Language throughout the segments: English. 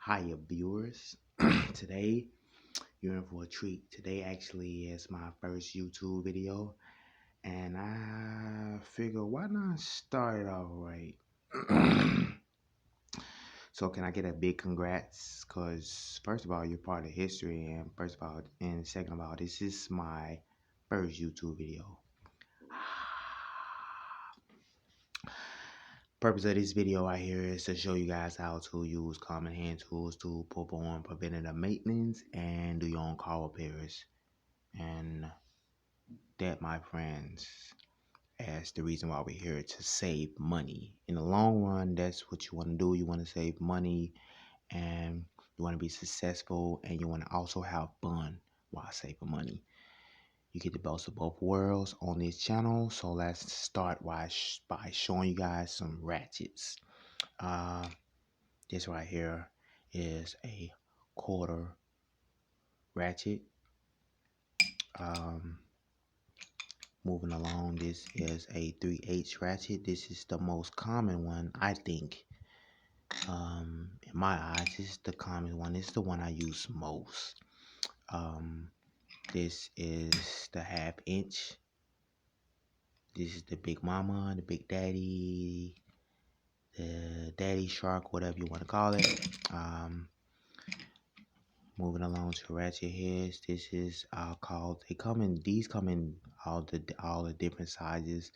Hiya viewers. Today you're in for a treat. Today actually is my first YouTube video, and I figure why not start it off right. So can I get a big congrats? Cause first of all, you're part of history, and first of all, and second of all, this is my first YouTube video. Purpose of this video right here is to show you guys how to use common hand tools to perform preventative maintenance and do your own car repairs. And that, my friends, is the reason why we're here, to save money. In the long run, that's what you want to do. You want to save money, and you want to be successful, and you want to also have fun while saving money. You get the best of both worlds on this channel. So let's start by showing you guys some ratchets. This right here is a quarter ratchet. Moving along, this is a 3/8 ratchet. This is the most common one, I think. In my eyes, this is the common one. This is the one I use most. This is the 1/2 inch. This is the big mama, the big daddy, the daddy shark, whatever you want to call it. Moving along to ratchet heads. This is called. These come in all the different sizes,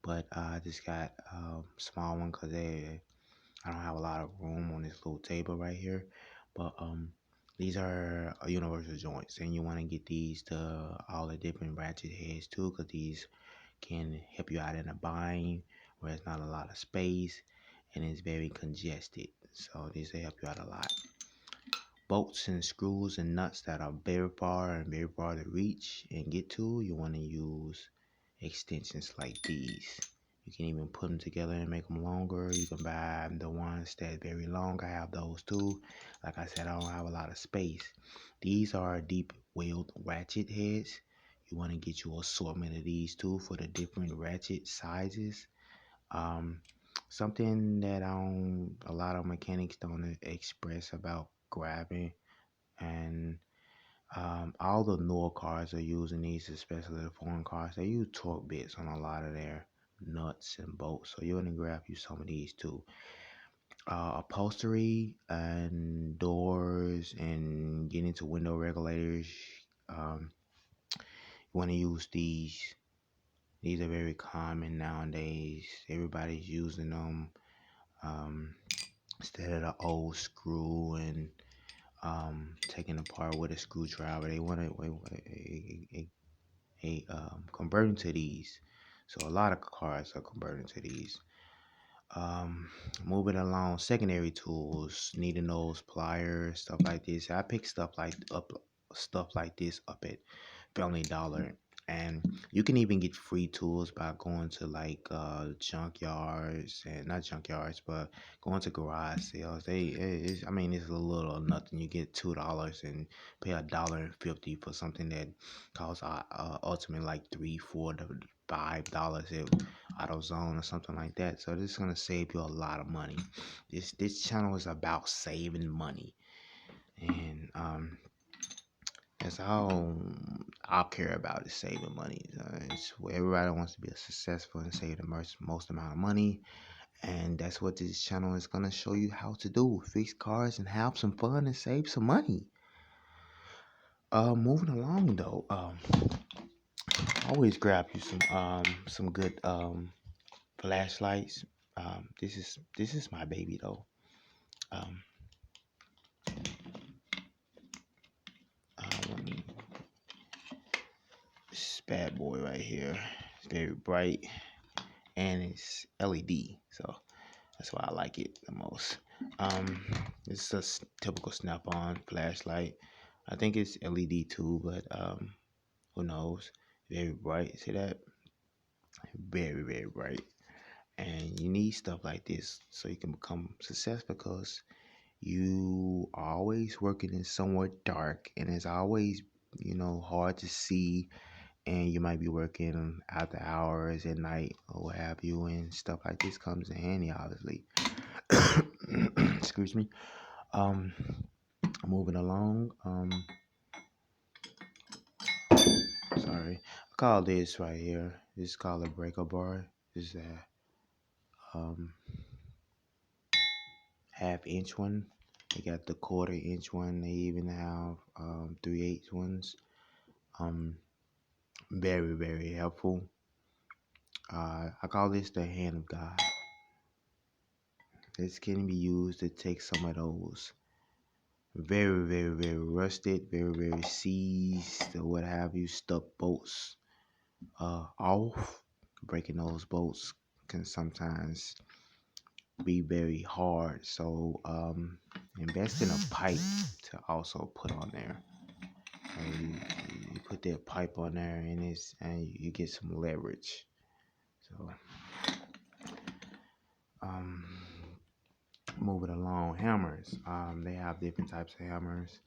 but I just got small one because I don't have a lot of room on this little table right here. But these are universal joints, and you want to get these to all the different ratchet heads too, because these can help you out in a bind where it's not a lot of space and it's very congested. So these will help you out a lot. Bolts and screws and nuts that are very far to reach and get to, you want to use extensions like these. You can even put them together and make them longer. You can buy the ones that are very long. I have those too. Like I said, I don't have a lot of space. These are deep wheeled ratchet heads. You want to get you an assortment of these too for the different ratchet sizes. Something that a lot of mechanics don't express about grabbing, and all the newer cars are using these, especially the foreign cars. They use torque bits on a lot of their nuts and bolts, so you're gonna grab you some of these too. Upholstery and doors and getting into window regulators, you want to use these. These are very common nowadays. Everybody's using them. Instead of the old screw and taking apart with a screwdriver, they want to converting to these. So a lot of cars are converting to these. Moving along, secondary tools, needle nose, pliers, stuff like this. I pick stuff like this up at Family Dollar, and you can even get free tools by going to like junkyards, and not junkyards, but going to garage sales. It's a little or nothing. You get $2 and pay $1.50 for something that costs ultimately like $3, $4 to $5 at AutoZone or something like that. So this is gonna save you a lot of money. This channel is about saving money, and that's all I care about, is saving money. It's where everybody wants to be successful and save the most amount of money. And that's what this channel is going to show you how to do. Fix cars and have some fun and save some money. Moving along though, always grab you some good flashlights. This is my baby though. This bad boy right here. It's very bright and it's LED, so that's why I like it the most. It's a typical snap-on flashlight. I think it's LED too, but who knows? Very bright. See that? Very bright. And you need stuff like this so you can become successful, because you are always working in somewhere dark, and it's always hard to see, and you might be working after hours at night or what have you, and stuff like this comes in handy, obviously. Excuse me. Um, moving along. Sorry, I call this right here. This is called a breaker bar. This is a um half-inch one. They got the quarter-inch one. They even have 3/8 ones. Um, very helpful. I call this the hand of God. This can be used to take some of those very rusted, very seized or what have you, stuck bolts off. Breaking those bolts can sometimes be very hard. So invest in a pipe to also put on there. So you put that pipe on there and you get some leverage. So um moving along, hammers. They have different types of hammers.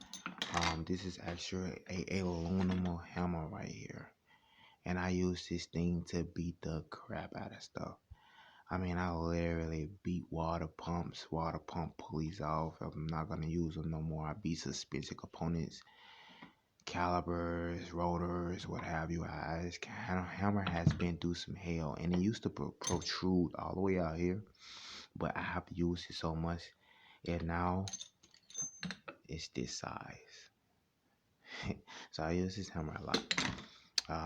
This is actually a aluminum hammer right here. And I use this thing to beat the crap out of stuff. I mean, I literally beat water pump pulleys off. I'm not gonna use them no more. I beat suspension components, calipers, rotors, what have you. This hammer has been through some hell, and it used to protrude all the way out here, but I have used it so much, and now it's this size. So I use this hammer a lot.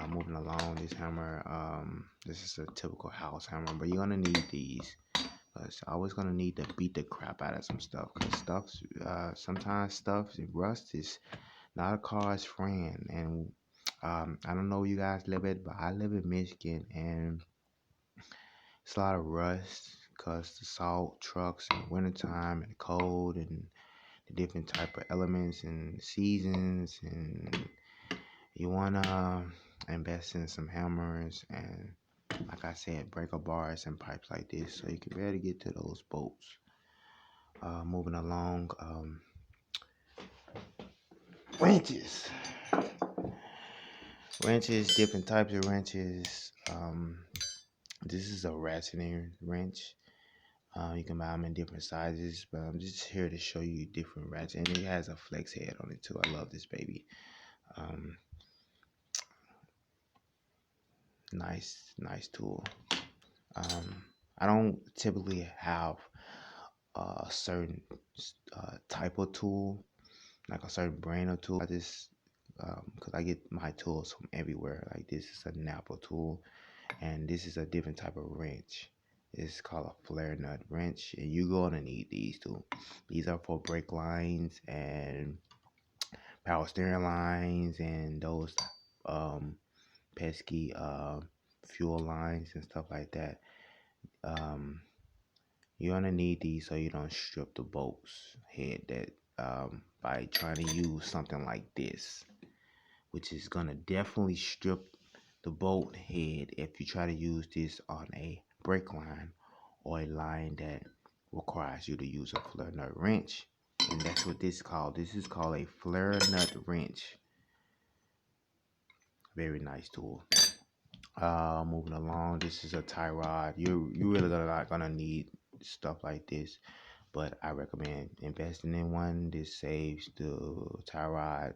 Moving along, this hammer, this is a typical house hammer, but you're gonna need these. It's always gonna need to beat the crap out of some stuff, cause sometimes stuff, rust is not a car's friend. And I don't know where you guys live at, but I live in Michigan, and it's a lot of rust, cause the salt trucks in the wintertime and the cold and the different type of elements and seasons, and you wanna invest in some hammers and, like I said, breaker bars and pipes like this, so you can better get to those bolts. Moving along, wrenches. Wrenches, different types of wrenches. This is a ratcheting wrench. You can buy them in different sizes, but I'm just here to show you different ratchets. And it has a flex head on it too. I love this baby. Um, nice tool. I don't typically have a certain type of tool, like a certain brand of tool. I just because I get my tools from everywhere. Like this is a Napa tool, and this is a different type of wrench. It's called a flare nut wrench, and you're gonna need these too. These are for brake lines and power steering lines and those pesky fuel lines and stuff like that. Um, you're gonna need these so you don't strip the bolts head that by trying to use something like this, which is gonna definitely strip the bolt head if you try to use this on a brake line or a line that requires you to use a flare nut wrench. And that's what this is called. This is called a flare nut wrench. Very nice tool. Moving along, this is a tie rod. You really not gonna need stuff like this, but I recommend investing in one. This saves the tie rod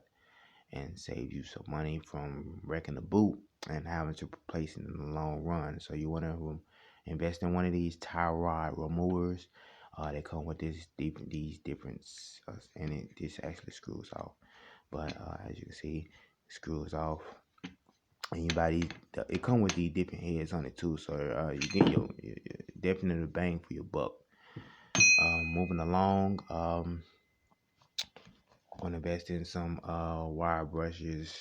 and saves you some money from wrecking the boot and having to replace it in the long run. So you want to invest in one of these tie rod removers. They come with these different, and this actually screws off. But as you can see, it screws off. Anybody, it come with these different heads on it too, so you get your definite bang for your buck. Moving along, I'm gonna invest in some wire brushes.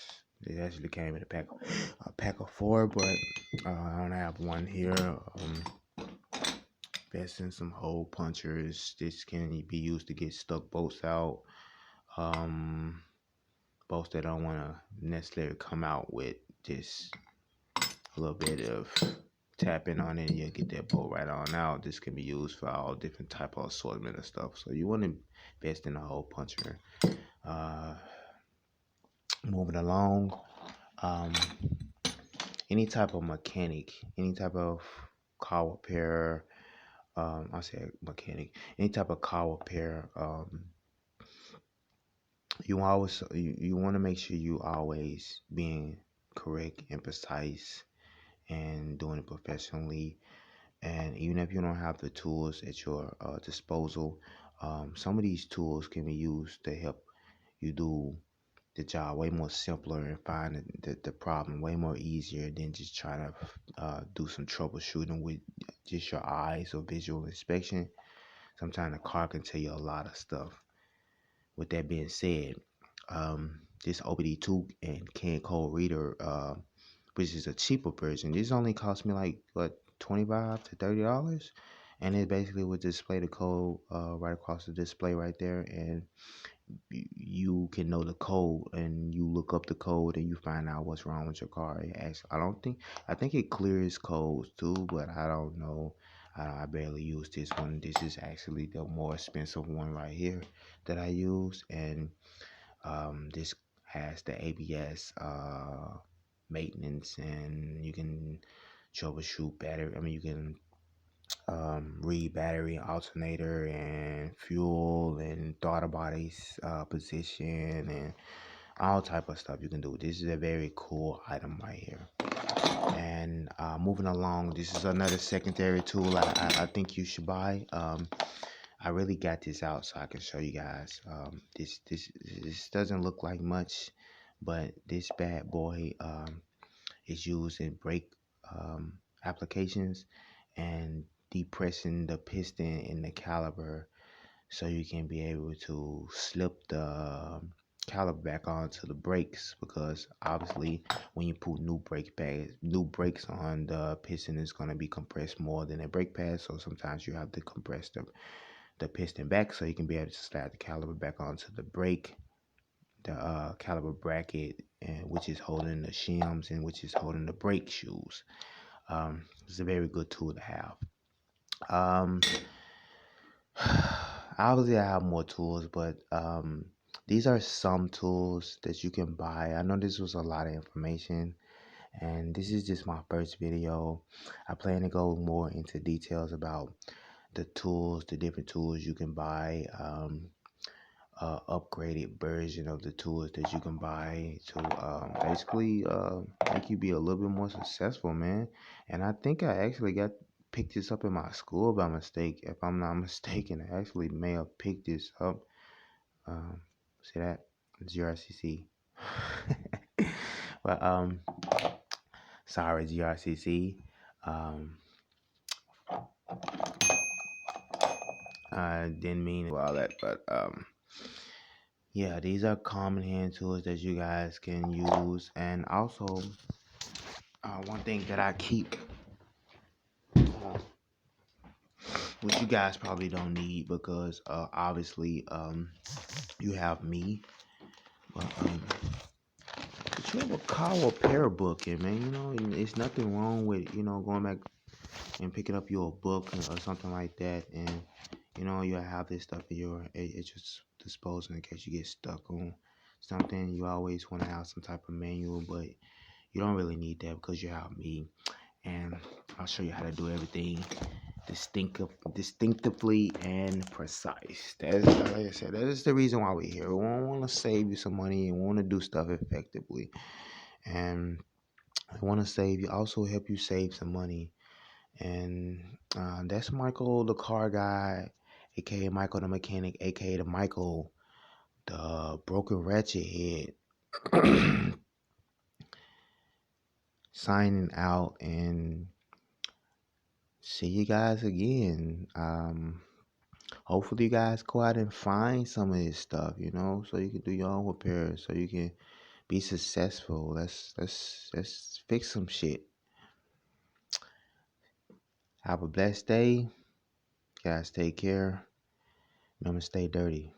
It actually came in a pack of 4, but I don't have one here. Invest in some hole punchers. This can be used to get stuck bolts out. Bolts that don't want to necessarily come out with just a little bit of tapping on it, you'll get that bolt right on out. This can be used for all different type of assortment of stuff. So you want to invest in a hole puncher. Moving along, um, any type of mechanic, any type of car repair, I say mechanic, any type of car repair, you want to make sure you always being correct and precise and doing it professionally. And even if you don't have the tools at your disposal, some of these tools can be used to help you do the job way more simpler and find the problem way more easier than just trying to do some troubleshooting with just your eyes or visual inspection. Sometimes a car can tell you a lot of stuff. With that being said, this OBD2 and CAN code reader, which is a cheaper version, this only cost me like what, $25 to $30, and it basically would display the code right across the display right there, and you can know the code, and you look up the code and you find out what's wrong with your car. It actually, I think it clears codes too, but I don't know. I barely use this one. This is actually the more expensive one right here that I use, and this has the ABS maintenance, and you can troubleshoot battery. I mean, you can read battery, alternator, and fuel, and throttle body's position, and all type of stuff you can do. This is a very cool item right here. And moving along, this is another secondary tool I think you should buy. I really got this out so I can show you guys. This doesn't look like much, but this bad boy is used in brake applications and depressing the piston in the caliper, so you can be able to slip the caliper back onto the brakes, because obviously when you put new brakes on, the piston is going to be compressed more than a brake pad, so sometimes you have to compress the piston back so you can be able to slide the caliper back onto the brake, the caliper bracket, and which is holding the shims and which is holding the brake shoes. It's a very good tool to have. Obviously, I have more tools, but these are some tools that you can buy. I know this was a lot of information, and this is just my first video. I plan to go more into details about the different tools you can buy, upgraded version of the tools that you can buy to basically make you be a little bit more successful, man. And I think I actually picked this up in my school by mistake. If I'm not mistaken, I actually may have picked this up. Um, See that? GRCC. But sorry, GRCC. Um, I didn't mean all that, but yeah, these are common hand tools that you guys can use. And also, one thing that I keep, which you guys probably don't need, because obviously you have me, but you have a Kyle Pair book, and man, and it's nothing wrong with going back and picking up your book or something like that, and you have this stuff at your disposal in case you get stuck on something. You always want to have some type of manual, but you don't really need that because you have me, and I'll show you how to do everything distinctively and precise. That's, like I said, that is the reason why we're here. We want to save you some money and want to do stuff effectively, and I want to save you, also help you save some money. And that's Michael, the car guy, aka Michael the mechanic, aka the Michael, the broken ratchet head, signing out, and see you guys again. Hopefully you guys go out and find some of this stuff, so you can do your own repairs, so you can be successful. Let's fix some shit. Have a blessed day. Guys, take care. Remember, stay dirty.